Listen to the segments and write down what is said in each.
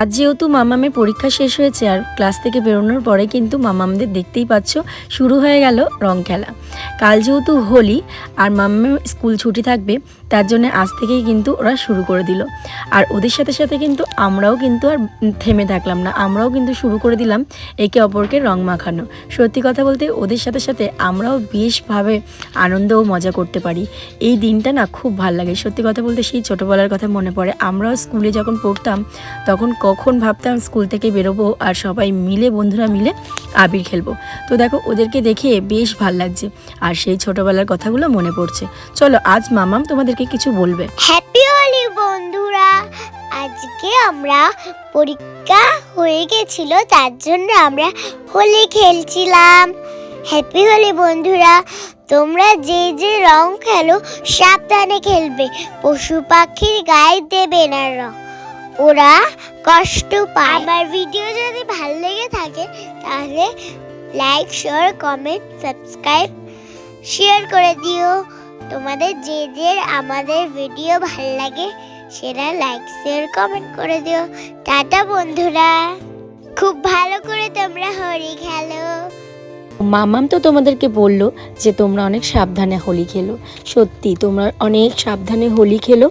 আজ যেহেতু মামামের পরীক্ষা শেষ হয়েছে আর ক্লাস থেকে বেরোনোর পরে কিন্তু মামামদের দেখতেই পাচ্ছ শুরু হয়ে গেল রং খেলা। কাল যেহেতু হোলি আর মামামের স্কুল ছুটি থাকবে, তার জন্য আজ থেকেই কিন্তু ওরা শুরু করে দিল। আর ওদের সাথে সাথে কিন্তু আমরাও কিন্তু আর থেমে থাকলাম না, আমরাও কিন্তু শুরু করে দিলাম একে অপরকে রং মাখানো। সত্যি কথা বলতে ওদের সাথে সাথে আমরাও বেশভাবে আনন্দ ও মজা করতে পারি। এই দিনটা না খুব ভালো লাগে। সত্যি কথা বলতে সেই ছোটোবেলার কথা মনে পড়ে। আমরাও স্কুলে যখন পড়তাম তখন কখন ভাবতাম স্কুল থেকে বেরোবো আর সবাই মিলে, বন্ধুরা মিলে আবির খেলবো। তো দেখো ওদেরকে দেখে বেশ ভাল লাগছে আর সেই ছোটোবেলার কথাগুলো মনে পড়ছে। চলো আজ মামাম তোমাদেরকে কিছু বলবে। হ্যাপি হোলি বন্ধুরা। আজকে আমরা পরীক্ষা হয়ে গেছিল, তার জন্য আমরা হোলি খেলছিলাম। হ্যাপি হোলি বন্ধুরা। তোমরা যে যে রং খেলো সাবধানে খেলবে, পশু পাখির গায়ে দেবে না রং, ওরা কষ্ট পায়। আমার ভিডিও যদি ভালো লেগে থাকে তাহলে like, share, comment, subscribe, share করে দিও। তোমাদের যে যে আমাদের ভিডিও ভালো লাগে সেটা লাইক, শেয়ার, কমেন্ট করে দিও। টাটা বন্ধুরা, খুব ভালো করে তোমরা হোলি খেলো। মামাম তো তোমাদেরকে বললো যে তোমরা অনেক সাবধানে হোলি খেলো। সত্যি তোমরা অনেক সাবধানে হোলি খেলো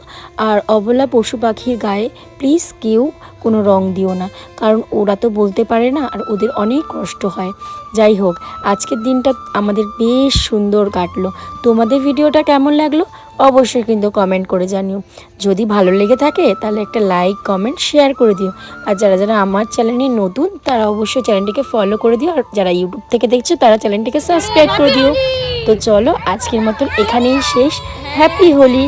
আর অবলা পশু পাখির গায়ে প্লিজ কেউ কোনো রং দিও না, কারণ ওরা তো বলতে পারে না আর ওদের অনেক কষ্ট হয়। যাই হোক, আজকের দিনটা আমাদের বেশ সুন্দর কাটলো। তোমাদের ভিডিওটা কেমন লাগলো অবশ্যই কিন্তু কমেন্ট করে জানিও। যদি ভালো লেগে থাকে তাহলে একটা লাইক, কমেন্ট, শেয়ার করে দিও। আর যারা যারা আমার চ্যানেলে নতুন তারা অবশ্যই চ্যানেলটিকে ফলো করে দিও, আর যারা ইউটিউব থেকে দেখছো তারা চ্যানেলটিকে সাবস্ক্রাইব করে দিও। তো চলো আজকের মতন এখানেই শেষ। হ্যাপি হোলি।